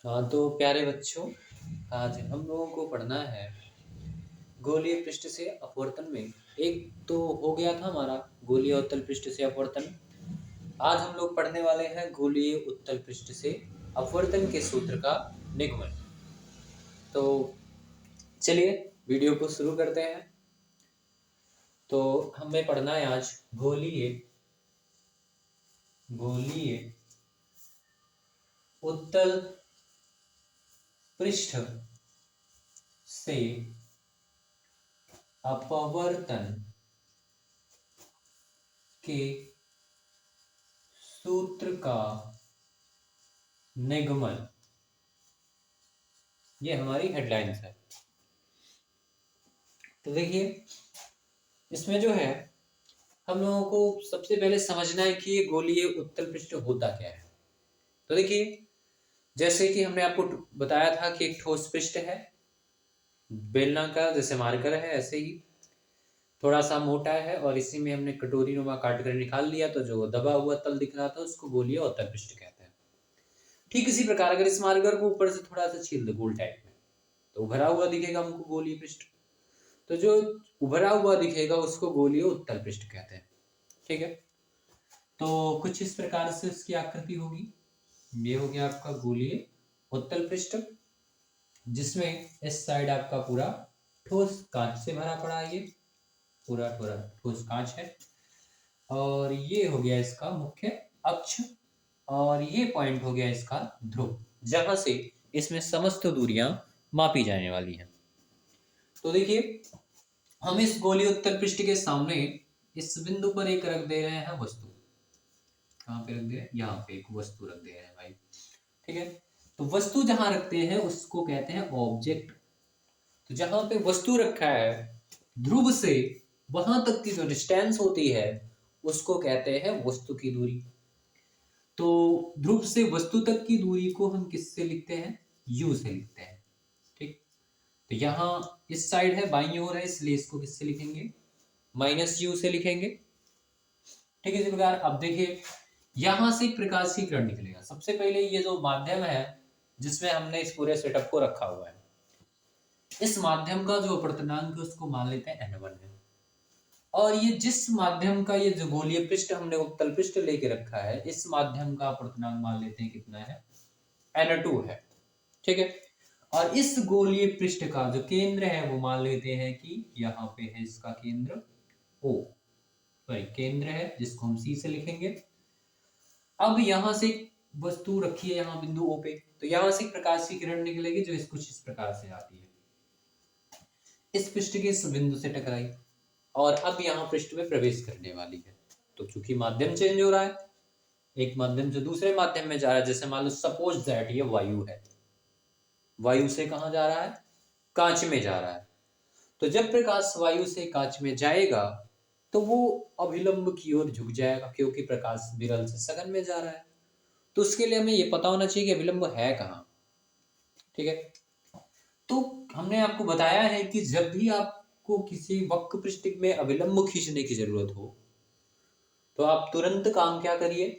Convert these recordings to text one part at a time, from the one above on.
हाँ तो प्यारे बच्चों, आज हम लोगों को पढ़ना है गोलीय पृष्ठ से अपवर्तन में। एक तो हो गया था हमारा गोलीय उत्तल पृष्ठ से अपवर्तन। आज हम लोग पढ़ने वाले हैं गोलीय उत्तल पृष्ठ से अपवर्तन के सूत्र का निगमन। तो चलिए वीडियो को शुरू करते हैं। तो हमें पढ़ना है आज गोलीय उत्तल पृष्ठ से अपवर्तन के सूत्र का निगमन। ये हमारी हेडलाइंस है। तो देखिए इसमें जो है हम लोगों को सबसे पहले समझना है कि ये गोलीय उत्तल पृष्ठ होता क्या है। तो देखिए जैसे कि हमने आपको बताया था कि एक ठोस पृष्ठ है बेलनाकार जैसे मार्कर है, ऐसे ही थोड़ा सा मोटा है और इसी में हमने कटोरी नुमा काट कर निकाल लिया, तो जो दबा हुआ तल दिख रहा था उसको गोलीय उत्तल पृष्ठ कहते हैं। ठीक इसी प्रकार अगर इस मार्कर को ऊपर से थोड़ा सा छील दे गोल टाइप में तो उभरा हुआ दिखेगा हमको गोलीय पृष्ठ। तो जो उभरा हुआ दिखेगा उसको गोलीय उत्तल पृष्ठ कहते हैं। ठीक है, तो कुछ इस प्रकार से उसकी आकृति होगी। ये हो गया आपका गोलीय उत्तल पृष्ठ, जिसमें इस साइड आपका पूरा ठोस कांच से भरा पड़ा है। ये पूरा पूरा ठोस कांच है और ये हो गया इसका मुख्य अक्ष और ये पॉइंट हो गया इसका ध्रुव, जहां से इसमें समस्त दूरियां मापी जाने वाली हैं। तो देखिए हम इस गोलीय उत्तल पृष्ठ के सामने इस बिंदु पर एक रख दे रहे हैं वस्तु। कहाँ पे रख दे रहे हैं? यहाँ पे एक वस्तु रख दे रहे हैं भाई। ठीक है, तो वस्तु जहां रखते हैं उसको कहते हैं ऑब्जेक्ट। तो जहां पे वस्तु रखा है ध्रुव से वहां तक की जो डिस्टेंस होती है उसको कहते हैं वस्तु की दूरी। तो ध्रुव से वस्तु तक की दूरी को हम किससे लिखते हैं? u से लिखते हैं। ठीक, तो यहाँ इस साइड है बाईं ओर है इसलिए इसको किससे लिखेंगे? -u से लिखेंगे। ठीक है, इसी प्रकार अब देखिए यहां से प्रकाश की किरण निकलेगा। सबसे पहले ये जो माध्यम है जिसमें हमने इस पूरे सेटअप को रखा हुआ है, इस माध्यम का जो अपवर्तनांक है उसको मान लेते हैं n1 है। और ये जिस माध्यम का ये जो गोलीय पृष्ठ हमने उत्तल पृष्ठ लेके रखा है, इस माध्यम का अपवर्तनांक मान लेते हैं कितना है? n2 है। ठीक है, और इस गोलीय पृष्ठ का जो केंद्र है वो मान लेते हैं कि यहाँ पे है इसका केंद्र O, सॉरी केंद्र है जिसको हम C से लिखेंगे। अब यहां से वस्तु रखी है यहाँ बिंदु O पे, तो यहां से प्रकाश की किरण निकलेगी जो इस कुछ इस प्रकार से आती है, इस पृष्ठ के इस बिंदु से टकराई और अब यहाँ पृष्ठ में प्रवेश करने वाली है। तो चूंकि माध्यम चेंज हो रहा है, एक माध्यम से दूसरे माध्यम में जा रहा है, जैसे मान लो सपोज दैट ये वायु है, वायु से कहाँ जा रहा है? कांच में जा रहा है। तो जब प्रकाश वायु से कांच में जाएगा तो वो अभिलंब की ओर झुक जाएगा, क्योंकि प्रकाश विरल से सघन में जा रहा है। तो उसके लिए हमें ये पता होना चाहिए कि अभिलंब है कहाँ। ठीक है, तो हमने आपको बताया है कि जब भी आपको किसी वक्र पृष्ठ में अभिलंब खींचने की जरूरत हो तो आप तुरंत काम क्या करिए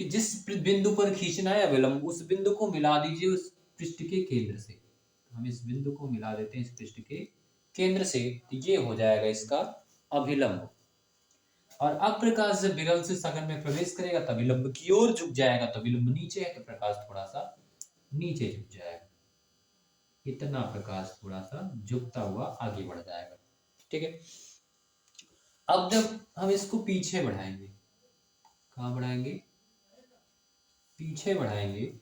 कि जिस बिंदु पर खींचना है अभिलंब, उस बिंदु को मिला दीजिए उस पृष्ठ के केंद्र से। हम इस बिंदु को मिला देते हैं इस पृष्ठ के केंद्र से, तो ये हो जाएगा इसका अभिलंब। और अब प्रकाश जब विरल से सघन में प्रवेश करेगा तब अभिलंब की ओर झुक जाएगा। तो अभिलंब नीचे है तो प्रकाश थोड़ा सा नीचे झुक जाएगा, इतना प्रकाश थोड़ा सा झुकता हुआ आगे बढ़ जाएगा। ठीक है, अब जब हम इसको पीछे बढ़ाएंगे, कहाँ बढ़ाएंगे? पीछे बढ़ाएंगे,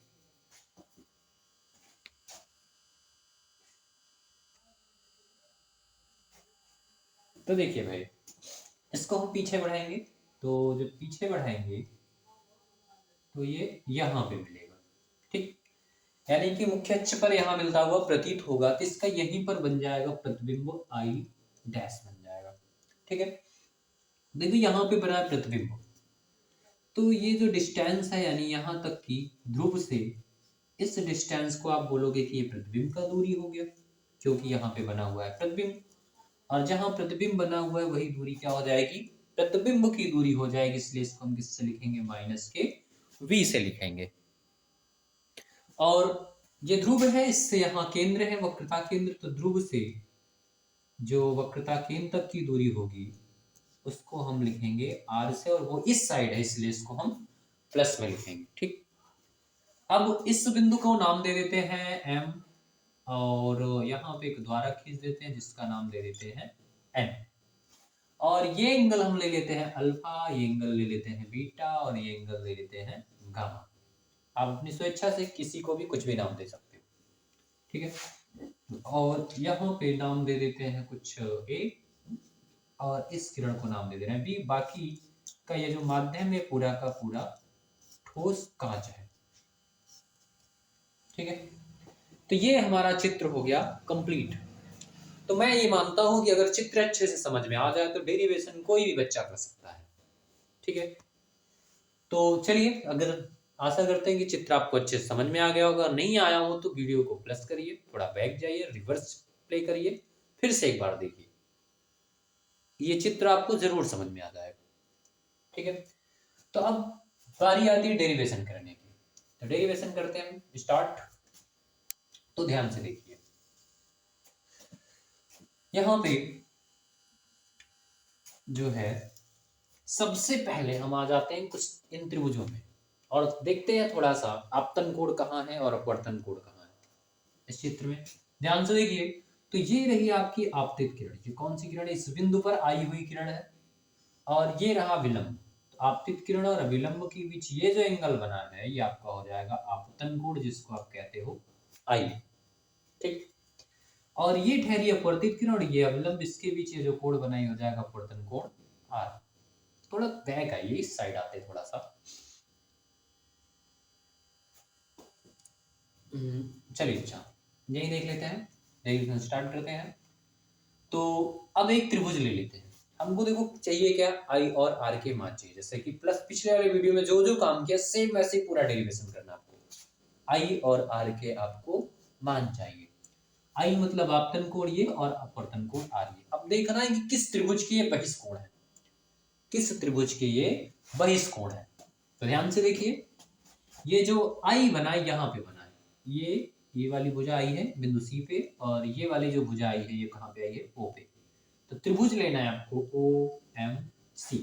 तो देखिए भाई इसको हम पीछे बढ़ाएंगे, तो जब पीछे बढ़ाएंगे तो ये यहाँ पे मिलेगा। ठीक, यानी कि मुख्य अक्ष पर यहाँ मिलता हुआ प्रतीत होगा तो इसका यहीं पर बन जाएगा प्रतिबिंब I डैश बन जाएगा। ठीक है, देखो यहाँ पे बना है प्रतिबिंब, तो ये जो डिस्टेंस है यानी यहाँ तक की ध्रुव से इस डिस्टेंस को आप बोलोगे कि ये प्रतिबिंब का दूरी हो गया, क्योंकि यहाँ पे बना हुआ है प्रतिबिंब। और जहां प्रतिबिंब बना हुआ है वही दूरी क्या हो जाएगी? प्रतिबिंब की दूरी हो जाएगी, इसलिए इसको हम किससे लिखेंगे? -के v से लिखेंगे। और ये ध्रुव है, इससे यहाँ केंद्र है वक्रता केंद्र, तो ध्रुव से जो वक्रता केंद्र तक की दूरी होगी उसको हम लिखेंगे r से, और वो इस साइड है इसलिए इसको हम प्लस में लिखेंगे। ठीक, अब इस बिंदु को नाम दे देते हैं m, और यहाँ पे एक द्वारा खींच देते हैं जिसका नाम दे देते हैं n, और ये एंगल हम ले लेते हैं अल्फा, ये एंगल ले लेते हैं बीटा, और ये एंगल ले लेते हैं गामा। आप अपनी स्वेच्छा से किसी को भी कुछ भी नाम दे सकते हो। ठीक है, और यहाँ पे नाम दे देते हैं कुछ a, और इस किरण को नाम दे दे रहे हैं b। बाकी का ये जो माध्यम है पूरा का पूरा ठोस कांच है। ठीक है, तो ये हमारा चित्र हो गया कंप्लीट। तो मैं ये मानता हूं कि अगर चित्र अच्छे से समझ में आ जाए तो डेरिवेशन कोई भी बच्चा कर सकता है। ठीक है, तो चलिए, अगर आशा करते हैं कि चित्र आपको अच्छे से समझ में आ गया होगा, नहीं आया हो तो वीडियो को प्लस करिए, थोड़ा बैक जाइए, रिवर्स प्ले करिए, फिर से एक बार देखिए, ये चित्र आपको जरूर समझ में आ जाएगा। ठीक है, तो अब बारी आती है डेरिवेशन करने की। तो डेरिवेशन करते हैं हम, स्टार्ट। तो ध्यान से देखिए, यहां पे जो है सबसे पहले हम आ जाते हैं कुछ इन त्रिभुजों में, और देखते हैं थोड़ा सा आपतन कोण कहाँ है और अपवर्तन कोण कहाँ है इस चित्र में। ध्यान से देखिए, तो ये रही आपकी आपतित किरण। ये कौन सी किरण है? इस बिंदु पर आई हुई किरण है, और ये रहा विलंब। तो आपतित किरण और विलंब के बीच ये जो एंगल बना है ये आपका हो जाएगा आपतन कोण, जिसको आप कहते हो आई। ठीक, और ये ठहरी अपवर्तित किरण और ये अविलंब, इसके बीच ये जो कोण बनाई हो जाएगा अपवर्तन कोण आर। थोड़ा बैक आइए, इस साइड आते थोड़ा सा। चलिए, अच्छा यही देख लेते हैं, यही स्टार्ट करते हैं। तो अब एक त्रिभुज ले लेते हैं। हमको देखो चाहिए क्या, आई और आर के मान चाहिए, जैसे कि प्लस पिछले वाले वीडियो में जो जो काम किया सेम वैसे ही पूरा डेरिवेशन करना आपको। आई और आर के आपको मान चाहिए। आई मतलब आपतन कोण ये, और अपवर्तन कोण आर ये। अब देखना है कि किस त्रिभुज के ये बहिष्कोण है, किस त्रिभुज के ये बहिष्कोण है। तो ध्यान से देखिए, ये जो आई बना है यहाँ पे बना है, ये वाली भुजा आई है बिंदु सी पे, और ये वाली जो भुजा आई है ये कहाँ पे आई है? ओ पे। तो त्रिभुज लेना है आपको ओ एम सी।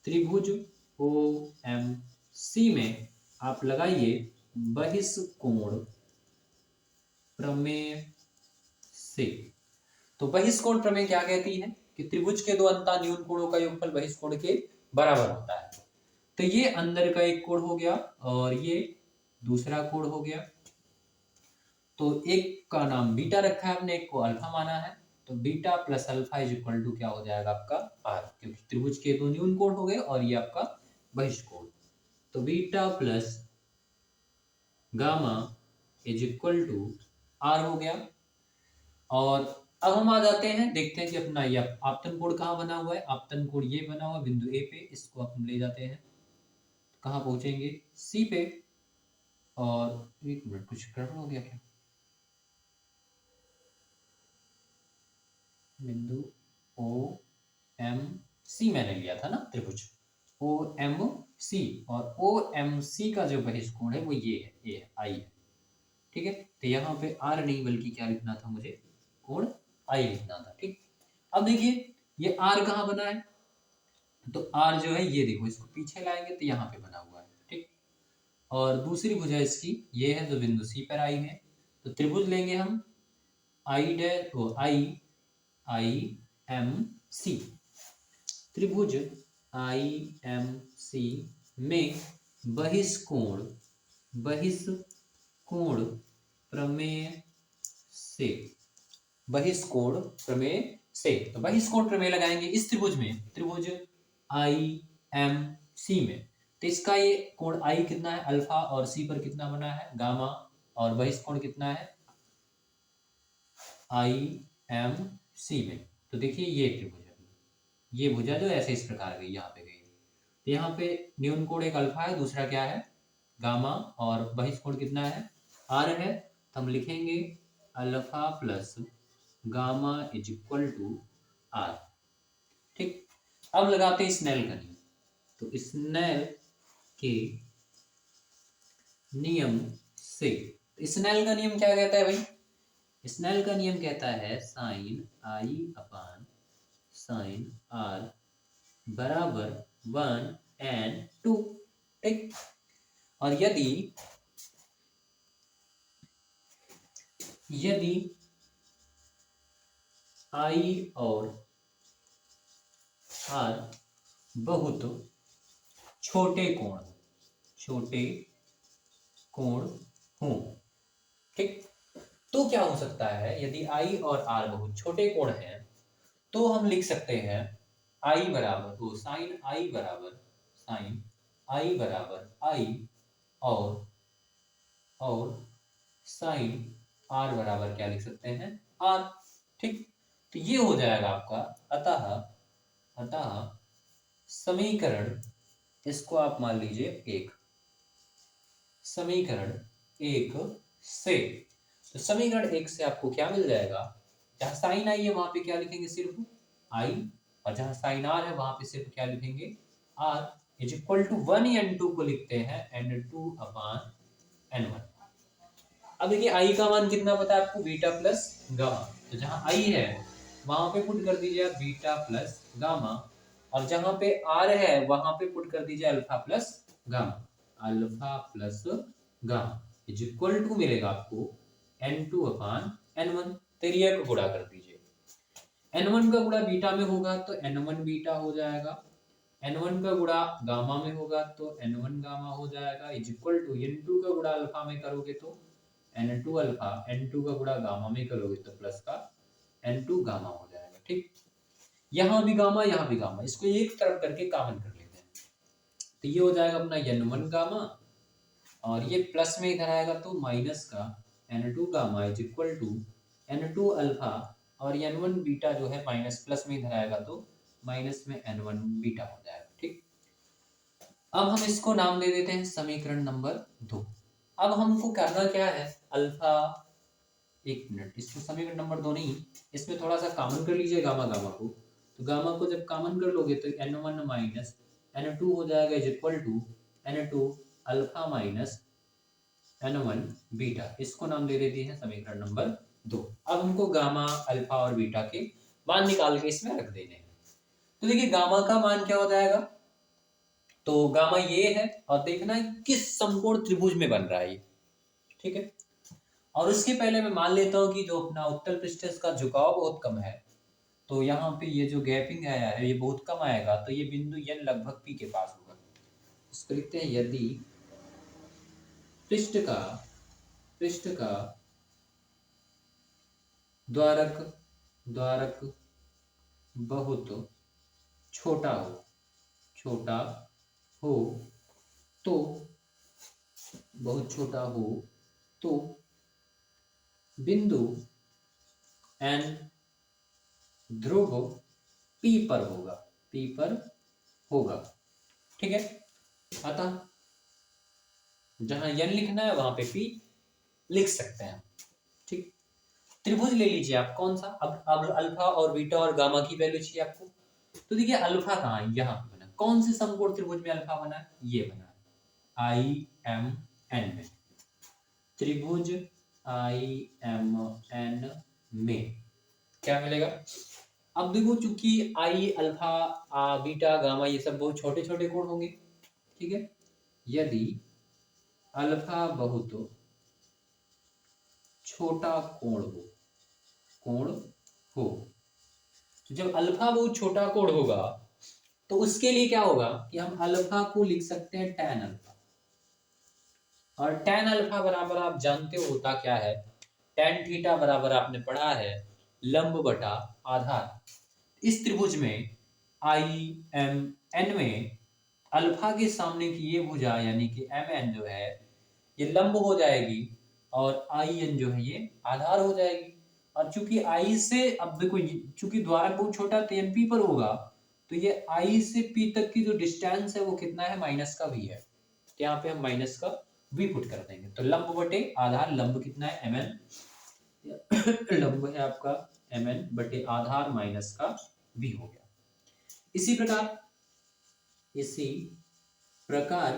त्रिभुज ओ एम सी में आप लगाइए बहिष्कोण प्रमेय से। तो बहिष्कोण प्रमेय क्या कहती है कि त्रिभुज के दो अंतःन्यून कोणों का योगफल बहिष्कोण के बराबर होता है। तो ये अंदर का एक कोण हो गया और ये दूसरा कोण हो गया। तो एक का नाम बीटा रखा है हमने, एक को अल्फा माना है। तो beta plus alpha is equal to क्या हो जाएगा आपका आर, क्योंकि त्रिभुज के दो न्यून कोण हो गए और ये आपका बहिष्कोण। तो beta plus gamma is equal to r हो गया। और अब हम आ जाते हैं, देखते हैं कि अपना ये आपतन कोण कहाँ बना हुआ है। आपतन कोण ये बना हुआ है बिंदु ए पे, इसको हम ले जाते हैं, कहाँ पहुंचेंगे? सी पे। और एक मिनट, कुछ गड़बड़ हो गया क्या? बिंदु ओ एम सी मैंने लिया था ना त्रिभुज ओ एम सी, और ओ एम सी का जो बहिष्कोण है वो ये है, ये आई है। ठीक है, तो यहाँ पे आर नहीं बल्कि क्या लिखना था मुझे? कोण आई लिखना था। ठीक, अब देखिए ये आर कहाँ बना है, तो आर जो है ये देखो, इसको पीछे लाएंगे तो यहाँ पे बना हुआ है। ठीक, और दूसरी भुजा इसकी ये है जो बिंदु सी पर आई है। तो त्रिभुज लेंगे हम I dash O I I M C. त्रिभुज आई एम सी में बहिष्कोण बहिष्कोण प्रमेय से, बहिष्कोण प्रमेय से। तो बहिष्कोण प्रमेय लगाएंगे इस त्रिभुज में, त्रिभुज आई एम सी में। तो इसका ये कोण आई कितना है? अल्फा, और सी पर कितना बना है? गामा, और बहिष्कोण कितना है? आई एम सी में। तो देखिए ये त्रिभुज है, ये भुजा जो ऐसे इस प्रकार गई, यहाँ पे गई। तो यहाँ पे न्यून कोण एक अल्फा है, दूसरा क्या है? गामा, और बहिष्कोण कितना है? आर है। तो हम लिखेंगे alpha plus gamma is equal to r. ठीक, अब लगाते हैं स्नेल का नियम। तो स्नेल के नियम से। स्नेल का नियम क्या कहता है भाई? स्नेल का नियम कहता है sine i upon sine r बराबर 1/2। ठीक। और यदि यदि आई और आर बहुत छोटे कोण हों। ठीक। तो क्या हो सकता है, यदि आई और आर बहुत छोटे कोण हैं तो हम लिख सकते हैं आई बराबर वो साइन आई बराबर आई और साइन आर बराबर क्या लिख सकते हैं? आर। ठीक। तो ये हो जाएगा आपका अतः समीकरण, इसको आप मान लीजिए एक, समीकरण एक से, तो समीकरण एक से आपको क्या मिल जाएगा? जहां साइन आई है वहां पे क्या लिखेंगे? सिर्फ आई। और जहां साइन आर है वहां पे सिर्फ क्या लिखेंगे? Are. Is equal to 1n2 को लिखते हैं n2 अपान n1। अब देखिए आई का मान कितना पता है आपको? Beta plus gamma. तो जहां आई है वहां पे पुट कर दीजिए आप बीटा प्लस गामा, और जहां पे आर है वहां पे पुट कर दीजिए alpha plus gamma is equal to मिलेगा आपको n2 अपान n1। तेरिया को गुणा कर दीजिए, n1 का गुणा बीटा में होगा तो n1 बीटा हो जाएगा, n1 का गुणा गामा में होगा तो n1 गामा हो जाएगा, इज इक्वल टू n2 का गुणा अल्फा में करोगे तो n2 अल्फा, n2 का गुणा गामा में करोगे तो प्लस का n2 गामा हो जाएगा। ठीक। यहां भी गामा यहां भी गामा, इसको एक तरफ करके कॉमन कर लेते हैं, तो ये हो जाएगा अपना n1 गामा, और ये प्लस में इधर आएगा तो माइनस का n2 gamma is equal to n2 alpha, और n1 बीटा जो है माइनस प्लस में इधर आएगा तो माइनस में n1 बीटा हो जाएगा। ठीक। अब हम इसको नाम दे देते हैं समीकरण नंबर 2। अब हमको करना क्या है? अल्फा, एक मिनट, इसको समीकरण नंबर 2 नहीं, इसमें थोड़ा सा कॉमन कर लीजिए गामा को। तो गामा को जब कॉमन कर लोगे तो n1 माइनस n2 हो जाएगा is equal to n2 alpha minus n1 beta. इसको नाम दे देते हैं समीकरण नंबर 2। अब हमको गामा, अल्फा और बीटा के मान निकाल के इसमें रख देने हैं। तो देखिए गामा का मान क्या हो जाएगा? तो गामा ये है, और देखना है किस समकोण त्रिभुज में बन रहा है ये। ठीक है। और उसके पहले मैं मान लेता हूं कि जो अपना उत्तल पृष्ठ का झुकाव बहुत कम है, तो यहाँ पे ये जो गैपिंग आया है ये बहुत कम आएगा, तो ये बिंदु n लगभग p के पास होगा। इसको लिखते हैं यदि पृष्ठ का द्वारक बहुत छोटा हो तो बिंदु n ध्रुव P पर होगा। ठीक है। अतः जहां n लिखना है वहां पे P लिख सकते हैं। ठीक। त्रिभुज ले लीजिए आप, कौन सा? अब अल्फा और बीटा और गामा की वैल्यू चाहिए आपको, तो देखिए अल्फा कहाँ है? यहाँ पे बना। कौन से समकोण त्रिभुज में अल्फा बना है? ये बना है IMN में, त्रिभुज IMN में क्या मिलेगा? अब देखो चूंकि आई, अल्फा, बीटा, गामा ये सब बहुत छोटे छोटे कोण होंगे। ठीक है। यदि अल्फा बहुत छोटा कोण हो, तो जब अल्फा बहुत छोटा कोण होगा तो उसके लिए क्या होगा कि हम अल्फा को लिख सकते हैं tan अल्फा, और tan अल्फा बराबर आप जानते हो होता क्या है? tan थीटा बराबर आपने पढ़ा है लंब बटा आधार। इस त्रिभुज में IMN में अल्फा के सामने की ये भुजा यानी कि MN जो है ये लंब हो जाएगी, और IN जो है ये आधार हो जाएगी। और चूंकि I से, अब देखो चूंकि द्वारक बहुत छोटा तो MP पर होगा, तो ये I से P तक की जो डिस्टेंस है वो कितना है? माइनस का V है, तो यहाँ पे हम माइनस का V पुट कर देंगे। तो लंब बटे आधार, लंब कितना है? MN, लंब है आपका MN बटे आधार माइनस का V हो गया। इसी प्रकार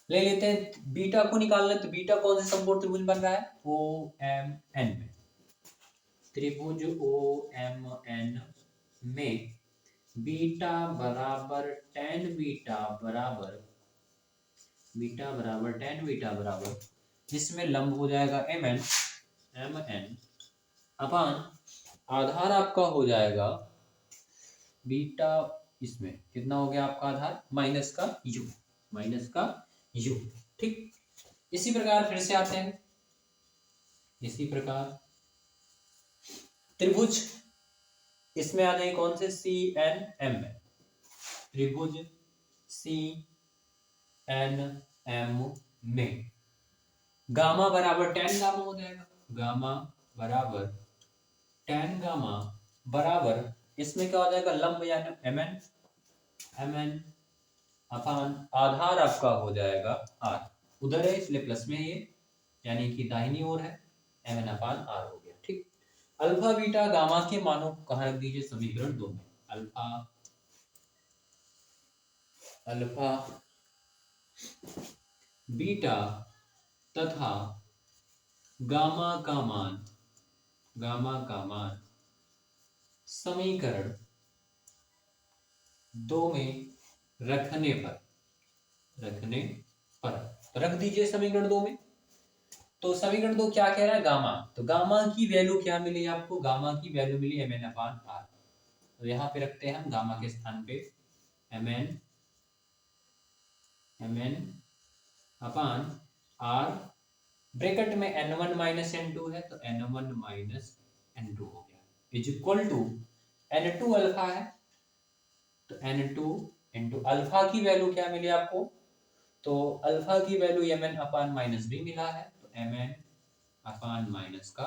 ले लेते हैं, बीटा को निकालना है, तो बीटा कौन से समकोण त्रिभुज बन रहा है, ओ एम एन में, त्रिभुज ओ एम एन में बीटा बराबर टेन बीटा बराबर टेन बीटा बराबर, जिसमें लंब हो जाएगा एम एन अपान आधार आपका हो जाएगा बीटा, इसमें कितना हो गया आपका आधार, माइनस का यू। ठीक, इसी प्रकार फिर से आते हैं, इसी प्रकार त्रिभुज इसमें आ जाए कौन से, सी एन एम में, त्रिभुज सी एन एम में गामा बराबर टेन गामा हो जाएगा, गामा बराबर टेन गामा बराबर, इसमें क्या हो जाएगा, लंब यानी एम एन अपान आधार आपका हो जाएगा आर, उधर है इसलिए प्लस में ये, यानी कि दाहिनी ओर है, एम एन अपान आर हो गया। ठीक, अल्फा बीटा गामा के मानों को कहाँ रख दीजिए, समीकरण 2 में, अल्फा बीटा तथा गामा का मान समीकरण 2 में रखने पर रख दीजिए समीकरण 2 में। तो समीकरण 2 क्या कह रहा है, गामा, तो गामा की वैल्यू क्या मिली आपको, गामा की वैल्यू मिली एम एन अपान आर, तो यहाँ पे रखते हैं हम गामा के स्थान पे m n upon r, bracket में n1 माइनस n2 है, तो n1 माइनस n2 हो गया, is equal to n2 alpha है, तो n2 इंटू अल्फा की वैल्यू क्या मिली आपको, तो अल्फा की value mn upon minus b मिला है, तो mn अपान माइनस का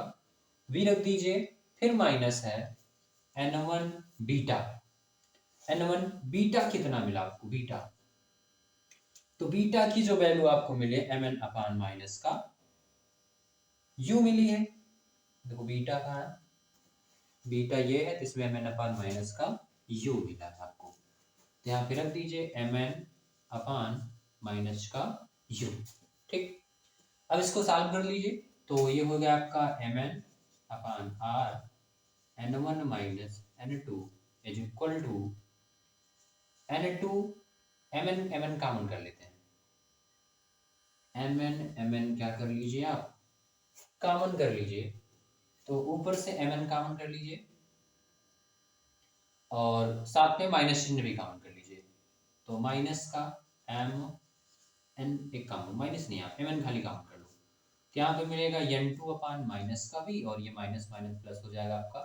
v रख दीजिए, फिर माइनस है n1 बीटा, n1 बीटा कितना मिला आपको, बीटा, तो बीटा की जो वैल्यू आपको मिले mn अपान माइनस का u मिली है, देखो बीटा कहाँ है, बीटा ये है, इसमें mn अपान माइनस का u मिला था आपको, तो यहाँ पे रख दीजिए mn अपान माइनस का u। ठीक, अब इसको सॉल्व कर लीजिए, तो ये हो गया आपका mn upon r n1 minus n2 is equal to n2 mn common कर लेते हैं, mn क्या कर लीजिए आप, कॉमन कर लीजिए, तो ऊपर से mn कॉमन कर लीजिए और साथ में माइनस चिन्ह भी कॉमन कर लीजिए, तो माइनस का mn एक कॉमन, माइनस नहीं आप mn खाली कॉमन कर लो, तो यहाँ पे मिलेगा n2 अपान माइनस का भी, और ये माइनस माइनस प्लस हो जाएगा आपका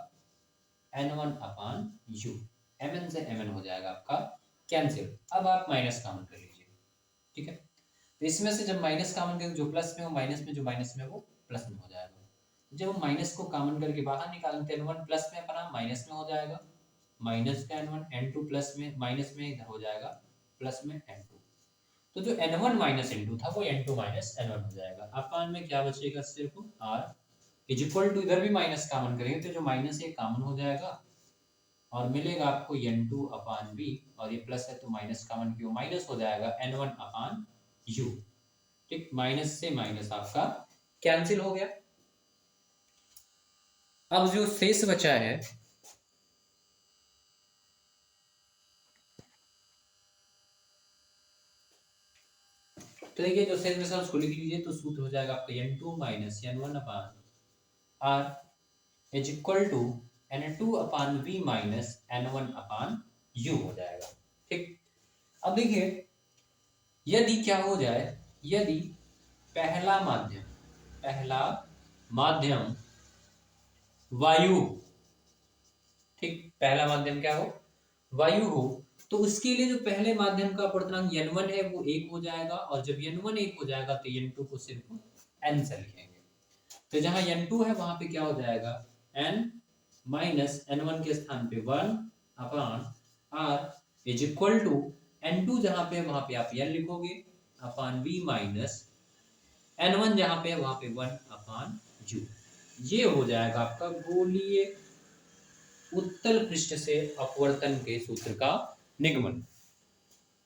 n1 अपान u, mn से mn हो जाएगा आपका कैंसिल, अब आप माइनस कॉमन कर लीजिए। ठीक है, तो इसमें से जब माइनस कॉमन करेंगे, जो प्लस में हो माइनस में, जो माइनस में वो प्लस में हो जाएगा, जब हम माइनस को कॉमन करके बाहर निकालेंगे, n1 प्लस में अपना माइनस में हो जाएगा, माइनस का n1 n2 प्लस में, माइनस में इधर हो जाएगा प्लस में n2, तो जो n1 माइनस n2 था वो n2 माइनस n1 हो जाएगा, अपान में क्या बचेगा, सिर्फ r इज इक्वल टू, इधर भी माइनस कॉमन करेंगे तो जो माइनस है कॉमन हो जाएगा और मिलेगा आपको n2 अपान b, और ये प्लस है तो माइनस कॉमन क्यों, माइनस हो जाएगा n1 अपान u। ठीक, माइनस से माइनस आपका कैंसिल हो गया। अब जो शेष बचा है, तो देखिए जो शेष बचा उसको लिख लीजिए, तो सूत्र हो जाएगा आपका n2 minus n1 upon r is equal to n2 upon v minus n1 upon u हो जाएगा। ठीक, अब देखिए यदि क्या हो जाए, यदि पहला माध्यम वायु, ठीक, पहला माध्यम क्या हो, वायु हो, तो उसके लिए जो पहले माध्यम का अपर्तनांक n1 है वो 1 हो जाएगा, और जब n1 1 हो जाएगा तो n2 को सिर्फ n से लिखेंगे, तो जहां n2 है वहां पे क्या हो जाएगा, n माइनस n1 के स्थान पे 1 upon r is equal to n2 जहां पे है वहां पे आप n लिखोगे अपान v माइनस n1 जहां पे है वहां पे 1 अपान u, ये हो जाएगा आपका गोलीय उत्तल पृष्ठ से अपवर्तन के सूत्र का निगमन।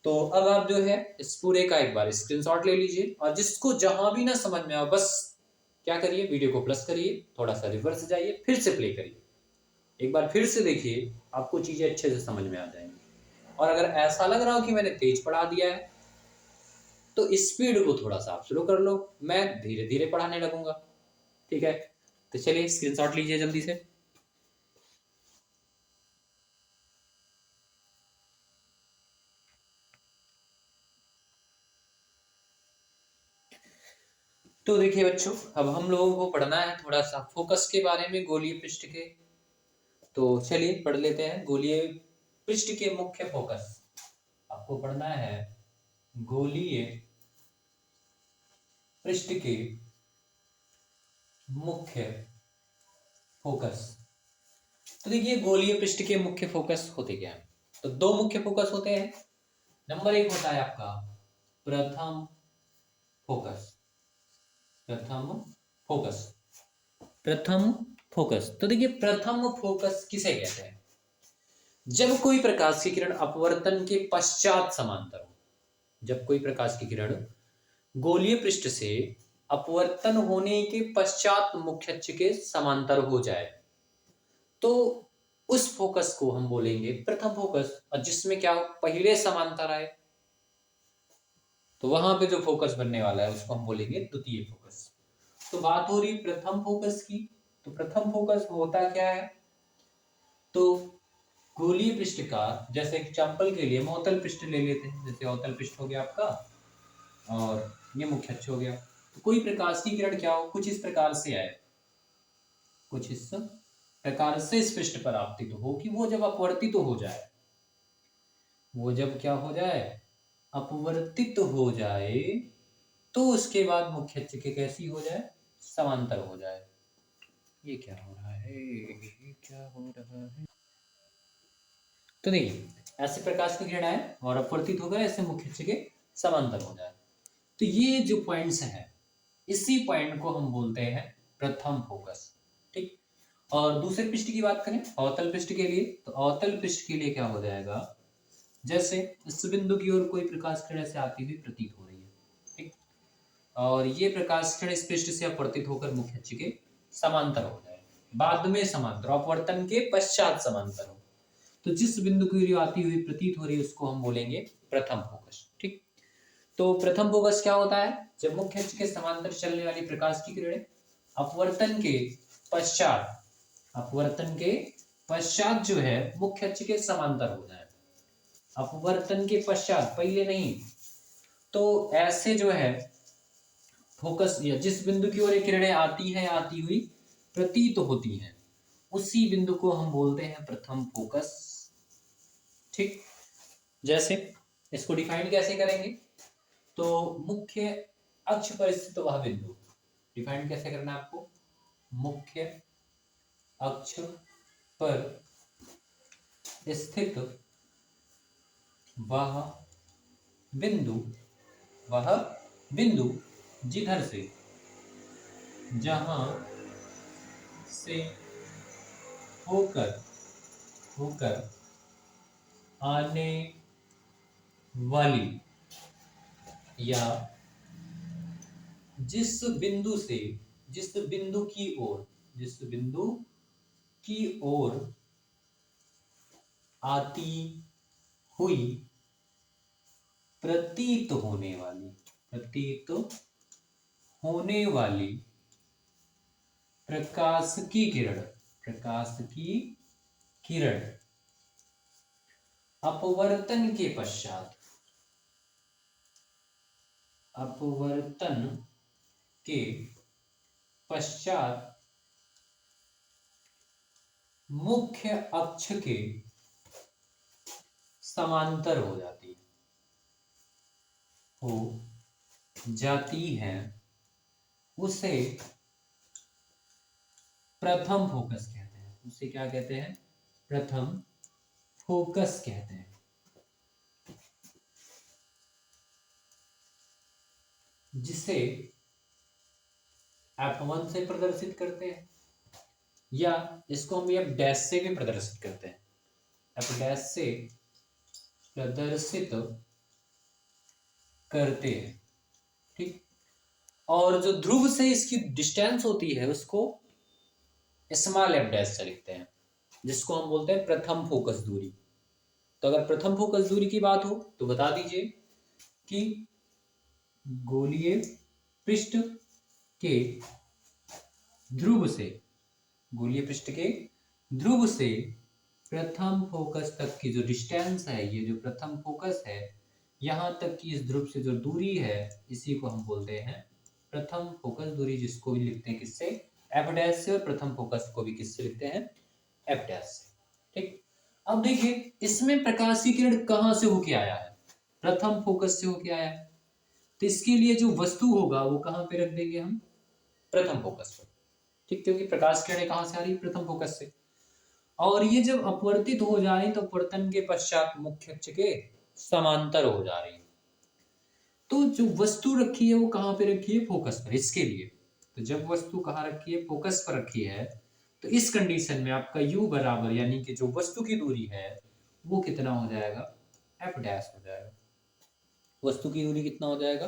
तो अब आप जो है इस पूरे का एक बार स्क्रीनशॉट ले लीजिए, और जिसको जहां भी ना समझ में आओ बस क्या करिए, वीडियो को प्लस करिए, थोड़ा सा रिवर्स जाइए, फिर से प्ले करिए, एक बार फिर से देखिए, आपको चीजें अच्छे से समझ में आ जाएंगी। और अगर ऐसा लग रहा हो कि मैंने तेज पढ़ा दिया है तो स्पीड को थोड़ा सा आप स्लो कर लो, मैं धीरे धीरे पढ़ाने लगूंगा। ठीक है, तो चलिए स्क्रीनशॉट लीजिए जल्दी से। तो देखिए बच्चों, अब हम लोगों को पढ़ना है थोड़ा सा फोकस के बारे में, गोलीय पृष्ठ के। तो चलिए पढ़ लेते हैं गोलीय पृष्ठ के मुख्य फोकस। आपको पढ़ना है गोलीय पृष्ठ के मुख्य फोकस। तो देखिए गोलीय पृष्ठ के मुख्य फोकस होते क्या हैं? तो दो मुख्य फोकस होते हैं। नंबर एक होता है आपका प्रथम फोकस। प्रथम फोकस, प्रथम फोकस। तो देखिए प्रथम फोकस किसे कहते हैं? जब कोई प्रकाश की किरण अपवर्तन के पश्चात समांतर हो, जब कोई प्रकाश की किरण गोलीय पृष्ठ से अपवर्तन होने के पश्चात मुख्य अक्ष के समांतर हो जाए, तो उस फोकस को हम बोलेंगे प्रथम फोकस। और जिसमें क्या हो, पहले समांतर आए, तो वहां पे जो फोकस बनने वाला है उसको हम बोलेंगे द्वितीय फोकस। तो बात हो रही प्रथम फोकस की। तो प्रथम फोकस होता क्या है? तो गोलीय पृष्ठ का, जैसे एग्जाम्पल के लिए हम अवतल पृष्ठ ले लेते हैं, जैसे अवतल पृष्ठ हो गया आपका और ये मुख्य अक्ष हो गया। तो कोई प्रकाश की किरण क्या हो, कुछ इस प्रकार से आए, कुछ इस प्रकार से इस पृष्ठ पर आपतित हो कि वो जब अपवर्तित हो जाए, वो जब क्या हो जाए, अपवर्तित हो जाए, तो उसके बाद मुख्य अक्ष के कैसी हो जाए, समांतर हो जाए। ये क्या हो रहा है, ये क्या हो रहा है? तो देखिए ऐसे प्रकाश की किरण आए और अपवर्तित हो गए, ऐसे मुख्य अक्ष के समांतर हो जाए। तो ये जो पॉइंट्स हैं, इसी पॉइंट को हम बोलते हैं प्रथम फोकस। ठीक। और दूसरे पृष्ठ की बात करें अवतल पृष्ठ के लिए, तो अवतल पृष्ठ के लिए क्या हो जाएगा, जैसे इस बिंदु की ओर कोई प्रकाश किरण से आती हुई प्रतीत हो रही है, ठीक, और ये प्रकाश किरण इस पृष्ठ से अपवर्तित होकर मुख्य अक्ष के समांतर हो जाए, बाद में समांतर, अपवर्तन के पश्चात समांतर हो, तो जिस बिंदु की ओर आती हुई प्रतीत हो रही है उसको हम बोलेंगे प्रथम फोकस। ठीक। तो प्रथम फोकस क्या होता है, जब मुख्य अक्ष के समांतर चलने वाली प्रकाश की किरणें अपवर्तन के पश्चात, अपवर्तन के पश्चात जो है मुख्य अक्ष के समांतर हो जाए, अपवर्तन के पश्चात, पहले नहीं। तो ऐसे जो है फोकस, या जिस बिंदु की ओर ये किरणें आती हैं, आती हुई प्रतीत होती हैं, उसी बिंदु को हम बोलते हैं प्रथम फोकस। ठीक। जैसे इसको डिफाइन कैसे करेंगे, तो मुख्य अक्ष पर स्थित वह बिंदु, डिफाइन कैसे करना है आपको, मुख्य अक्ष पर स्थित वह बिंदु, वह बिंदु जिधर से, जहां से होकर, होकर आने वाली, या जिस बिंदु से, जिस बिंदु की ओर, जिस बिंदु की ओर आती हुई प्रतीत होने वाली, प्रतीत होने वाली प्रकाश की किरण, प्रकाश की किरण अपवर्तन के पश्चात, अपवर्तन के पश्चात मुख्य अक्ष के समांतर हो जाती, हो जाती है, उसे प्रथम फोकस कहते हैं। उसे क्या कहते हैं, प्रथम फोकस कहते हैं। जिसे F1 से प्रदर्शित करते हैं, या इसको हम F डैश से भी प्रदर्शित करते हैं। F डैश से प्रदर्शित करते हैं, ठीक। और जो ध्रुव से इसकी डिस्टेंस होती है उसको स्मॉल एफ डैश से लिखते हैं, जिसको हम बोलते हैं प्रथम फोकस दूरी। तो अगर प्रथम फोकस दूरी की बात हो तो बता दीजिए कि गोलीय पृष्ठ के ध्रुव से, गोलीय पृष्ठ के ध्रुव से प्रथम फोकस तक की जो डिस्टेंस है, ये जो प्रथम फोकस है, यहां तक की इस ध्रुव से जो दूरी है, इसी को हम बोलते हैं प्रथम फोकस दूरी, जिसको भी लिखते हैं किससे, एफ डैश से, और प्रथम फोकस को भी किससे लिखते हैं, एफ डैश से, ठीक। अब देखिए इसमें प्रकाश की किरण कहां से होके आया है, प्रथम फोकस से होके आया है, तो इसके लिए जो वस्तु होगा वो कहां पे रख देंगे हम, प्रथम फोकस पर, ठीक, क्योंकि प्रकाश किरणें कहां से आ रही है, प्रथम फोकस से। और ये जब अपवर्तित हो जाए तो अपवर्तन के पश्चात मुख्य अक्ष के समांतर हो जा रही है। तो जो वस्तु रखी है वो कहां पे रखी है, फोकस पर, इसके लिए। तो जब वस्तु कहां रखी है, फोकस पर रखी है, तो इस कंडीशन में आपका u बराबर, यानी कि जो वस्तु की दूरी है वो कितना हो जाएगा, एफ डैश हो जाएगा। वस्तु की दूरी कितना हो जाएगा,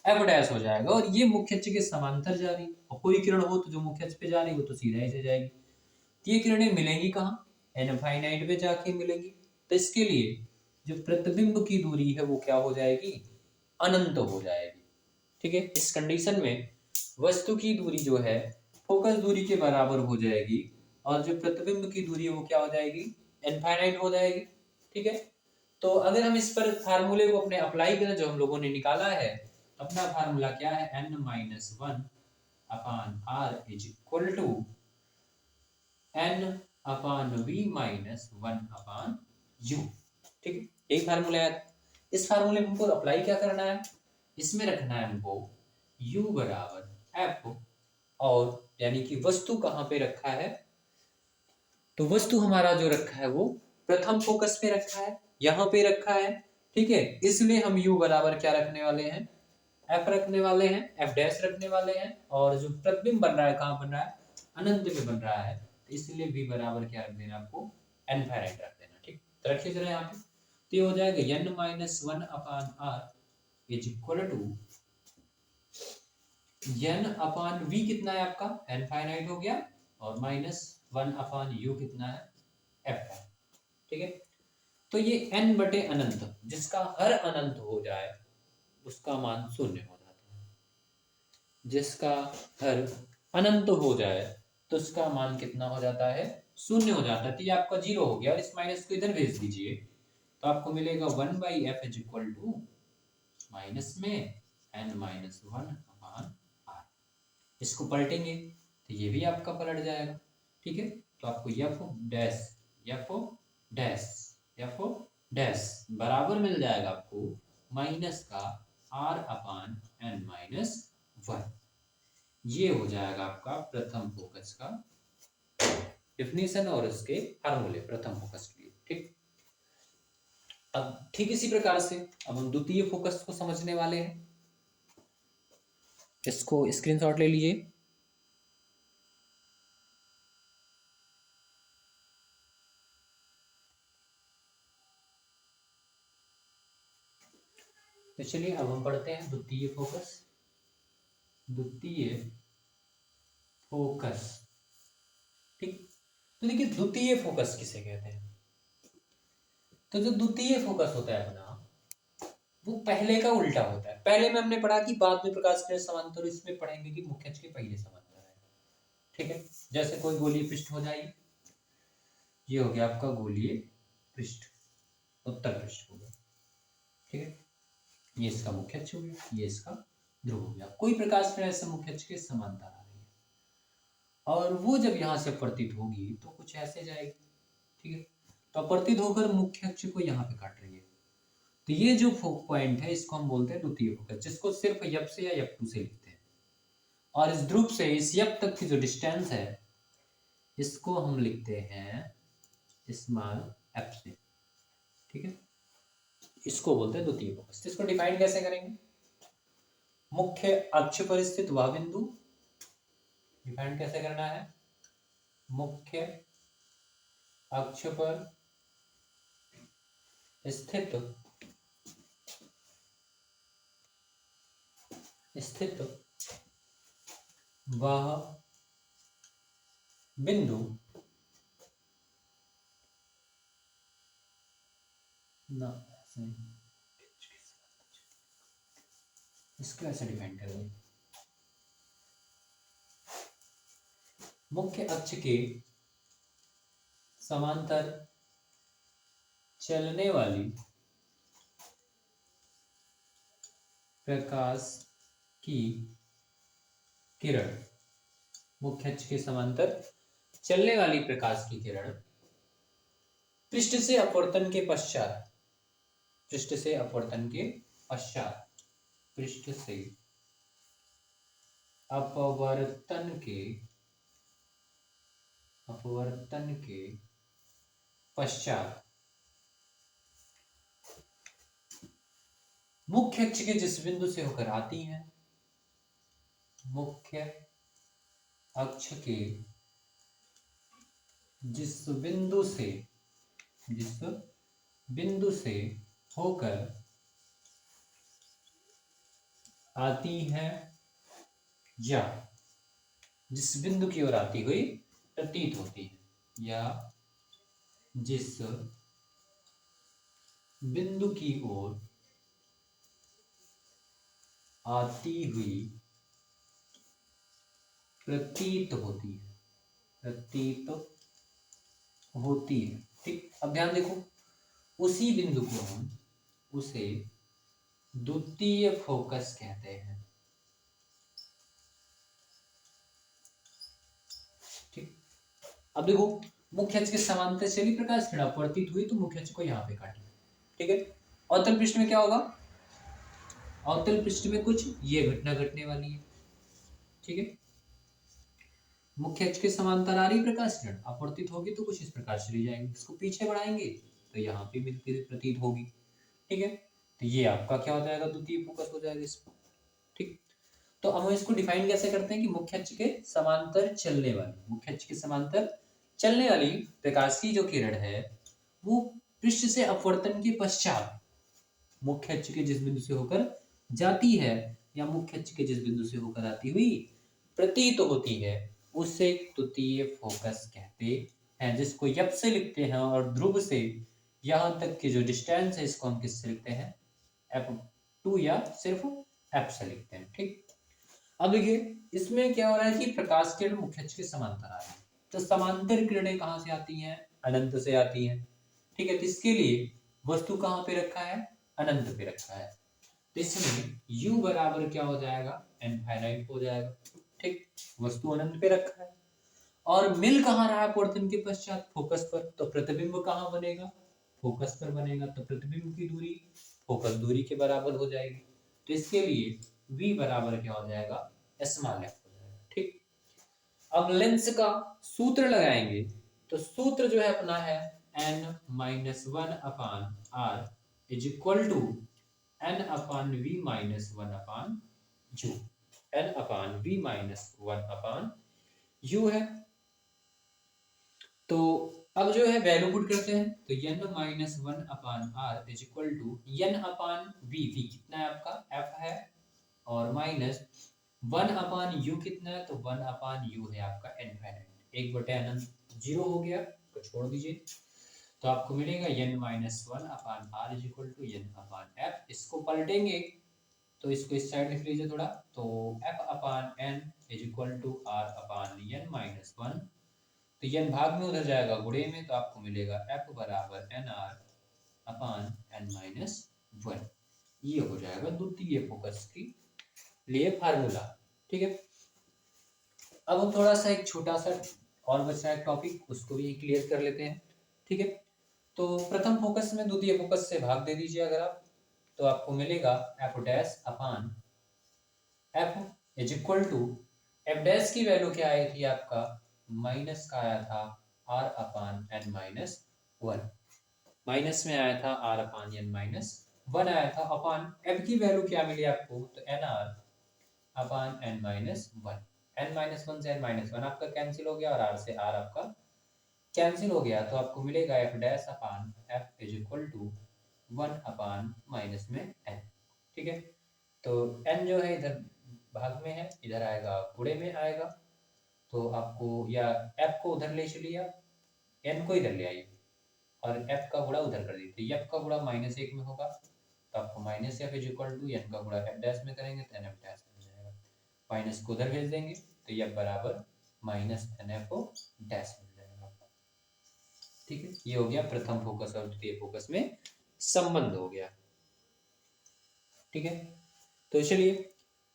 एफ डैश हो जाएगा। और ये मुख्य अक्ष के समांतर जा रही है, और कोई किरण हो तो जो मुख्य अक्ष पे जा रही है वो तो सीधा ऐसे जाएगी। तो ये किरणें मिलेंगी कहाँ, इनफाइनाइट पे जाके मिलेंगी। तो इसके लिए जो प्रतिबिंब की दूरी है वो क्या हो जाएगी, अनंत हो जाएगी, ठीक है। इस कंडीशन में वस्तु की दूरी जो है फोकस दूरी के बराबर हो जाएगी, और जो प्रतिबिंब की दूरी है वो क्या हो जाएगी, इनफाइनाइट हो जाएगी, ठीक है। तो अगर हम इस पर फार्मूले को अपने अप्लाई करें जो हम लोगों ने निकाला है, अपना फार्मूला क्या है, n-1 upon r is equal to n upon v minus 1 upon u, ठीक है, यही फार्मूला है। इस फार्मूले में हमको अप्लाई क्या करना है, इसमें रखना है हमको u बराबर f, और यानी कि वस्तु कहां पे रखा है, तो वस्तु हमारा जो रखा है वो प्रथम फोकस पे रखा है, यहां पे रखा है, ठीक है। इसलिए हम u बराबर क्या रखने वाले हैं, f रखने वाले हैं, f डैश रखने वाले हैं। और जो प्रतिबिंब बन रहा है कहां बन रहा है, अनंत में बन रहा है, इसलिए v बराबर क्या रख देना आपको, इनफाइनाइट रख देना, ठीक। तो रखिए जरा यहाँ पे, तो ये हो जाएगा n-1 upon r is equal to n upon v कितना है आपका, इनफाइनाइट हो गया, और माइनस 1 अपान u कितना है, f है, ठीक है। तो ये n बटे अनंत, जिसका हर अनंत हो जाए उसका मान शून्य हो जाता है, जिसका हर अनंत हो जाए तो उसका मान कितना हो जाता है, शून्य हो जाता है। तो ये आपका जीरो हो गया, और इस माइनस को इधर भेज दीजिए, तो आपको मिलेगा 1/f is equal to minus में n-1 अपान r। इसको पलटेंगे तो ये भी आपका पलट जाएगा, ठीक है। तो आपको f dash f dash f dash बराबर मिल जाएगा आपको माइनस का r अपान n-1। ये हो जाएगा आपका प्रथम फोकस का डेफिनेशन और उसके फार्मूले प्रथम फोकस के लिए, ठीक। अब ठीक इसी प्रकार से अब हम द्वितीय फोकस को समझने वाले हैं। इसको स्क्रीनशॉट ले लीजिए। तो चलिए अब हम पढ़ते हैं द्वितीय फोकस। द्वितीय फोकस, ठीक। तो देखिए द्वितीय फोकस किसे कहते हैं, तो जो द्वितीय फोकस होता है अपना वो पहले का उल्टा होता है। पहले में हमने पढ़ा कि बाद में प्रकाश किरण समांतर, इसमें पढ़ेंगे कि मुख्य अक्ष के पहले समांतर है, ठीक है। जैसे कोई गोलीय पृष्ठ हो जाएगी, ये हो गया आपका गोलीय पृष्ठ, उत्तर पृष्ठ हो गया, ठीक है। ये इसका मुख्य अक्ष हो गया, ये इसका ध्रुव हो गया। कोई प्रकाश किरण ऐसे मुख्य अक्ष के समांतर आ रही है, और वो जब यहाँ से अपवर्तित होगी तो कुछ ऐसे जाएगी, ठीक है। तो अपवर्तित होकर मुख्य अक्ष को यहाँ पे काट रही है। तो ये जो पॉइंट है इसको हम बोलते हैं द्वितीय फोकस, जिसको सिर्फ यप से या यप टू से लिखते हैं। और इस ध्रुव से इस यप तक की जो डिस्टेंस है इसको हम लिखते हैं स्मॉल एफ से, ठीक है। इसको बोलते हैं द्वितीय फोकस। इसको डिफाइन कैसे करेंगे, मुख्य अक्ष पर स्थित वह बिंदु, डिफाइन कैसे करना है, मुख्य अक्ष पर स्थित स्थित वह बिंदु ना, इसको ऐसे डिफाइन कर दें, मुख्य अक्ष के समांतर चलने वाली प्रकाश की किरण, मुख्य अक्ष के समांतर चलने वाली प्रकाश की किरण पृष्ठ से अपवर्तन के पश्चात, पृष्ठ से अपवर्तन के पश्चात, पृष्ठ से अपवर्तन के पश्चात मुख्य अक्ष के जिस बिंदु से होकर आती है, मुख्य अक्ष के जिस बिंदु से होकर आती है या जिस बिंदु की ओर आती हुई प्रतीत होती है, या जिस बिंदु की ओर आती हुई प्रतीत होती है, ठीक। अब ध्यान देखो, उसी बिंदु को हम उसे द्वितीय फोकस कहते हैं, ठीक। अब देखो, मुख्य अक्ष के समांतर चली प्रकाश किरण अपवर्तित हुई तो मुख्य अक्ष को यहाँ पे काटें, ठीक है। अवतल पृष्ठ में क्या होगा, अवतल पृष्ठ में कुछ ये घटना घटने वाली है, ठीक है। मुख्य अक्ष के समांतर आ रही प्रकाश किरण अपवर्तित होगी तो कुछ इस प्रकार चली जाएंगी, इसको पीछे बढ़ाएंगे तो यहाँ पे मिलती प्रतीत होगी, ठीक है। तो ये आपका क्या हो जाएगा, द्वितीय फोकस हो जाएगा इसमें, ठीक। तो अब हम इसको डिफाइन कैसे करते हैं कि मुख्य अक्ष के समांतर चलने वाली, मुख्य अक्ष के समांतर चलने वाली प्रकाश की जो किरण है वो पृष्ठ से अपवर्तन के पश्चात मुख्य अक्ष के जिस बिंदु से होकर जाती है या मुख्य अक्ष के जिस बिंदु से होकर आती हुई प्रतीत होती है उसे द्वितीय फोकस कहते हैं, जिसको यप से लिखते हैं, और ध्रुव से यहां तक की जो डिस्टेंस है इसको हम किससे लिखते हैं, f2 या सिर्फ f से लिखते हैं, ठीक। अब देखिए इसमें क्या हो रहा है कि प्रकाश किरण मुख्य अक्ष के समांतर आ रही है, तो समांतर किरणें कहां से आती हैं, अनंत से आती हैं, ठीक है। तो इसके लिए वस्तु कहां पे रखा है, अनंत पे रखा है, तो इसमें u बराबर क्या हो जाएगा, इनफाइनाइट हो जाएगा, ठीक। वस्तु अनंत पे रखा है और मिल कहां रहा है अपवर्तन के पश्चात, फोकस पर, तो प्रतिबिंब कहां बनेगा, फोकस पर बनेगा, तो प्रतिबिंब की दूरी फोकस दूरी के बराबर हो जाएगी, तो इसके लिए v बराबर क्या हो जाएगा, स्मॉल f हो जाएगा, ठीक। अब लेंस का सूत्र लगाएंगे, तो सूत्र जो है अपना है n-1/r is equal to n/v-1/u, n/v-1/u है। तो अब जो है वैल्यू पुट करते हैं, तो n-1/r is equal to n/v, v कितना है आपका, f है, और माइनस 1/u कितना है, तो 1/u है आपका इनफाइनाइट, 1 अनंत, 0 हो गया तो छोड़ दीजिए, तो आपको मिलेगा n-1/r is equal to n/f। इसको पलटेंगे तो इसको इस साइड लिख लीजिए थोड़ा, तो f/n is equal to r/n-1, तो n भाग में उधर जाएगा गुणे में, तो आपको मिलेगा f बराबर nr/n-1, ये हो जाएगा द्वितीय फोकस की लिए फार्मूला, ठीक है। अब हम थोड़ा सा एक छोटा सा और बचा है टॉपिक, उसको भी क्लियर कर लेते हैं, ठीक है। तो प्रथम फोकस में द्वितीय फोकस से भाग दे दीजिए अगर आप, तो आपको मिलेगा f dash upon f is equal to, f dash की वैल्यू क्या आई थी आपका, माइनस का आया था r/n-1, माइनस में आया था r/n-1 आया था, अपान f की वैल्यू क्या मिली आपको, तो nr/n-1, n-1 से n-1 आपका कैंसिल हो गया और r से r आपका कैंसिल हो गया, तो आपको मिलेगा f dash upon f is equal to 1 upon minus में n, ठीक है। तो n जो है इधर भाग में है, इधर आएगा गुणे में आएगा, तो आपको या f को उधर ले चलिए, आप n को इधर ले आइए और f का गुणा उधर कर दीजिए। f का गुणा -1 में होगा तो आपको -f is equal to n का गुणा f डैश में करेंगे तो nf डैश मिल जाएगा, माइनस को उधर भेज देंगे तो f बराबर -nf डैश मिल जाएगा आपको। ठीक है, ये हो गया प्रथम फोकस और द्वितीय फोकस में संबंध हो गया। ठीक है, तो चलिए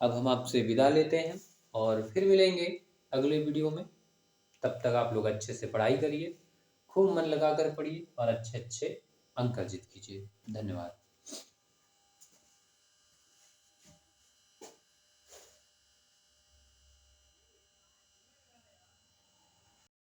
अब हम आपसे विदा लेते हैं और फिर मिलेंगे अगले वीडियो में। तब तक आप लोग अच्छे से पढ़ाई करिए, खूब मन लगाकर पढ़िए और अच्छे अच्छे अंक अर्जित कीजिए। धन्यवाद।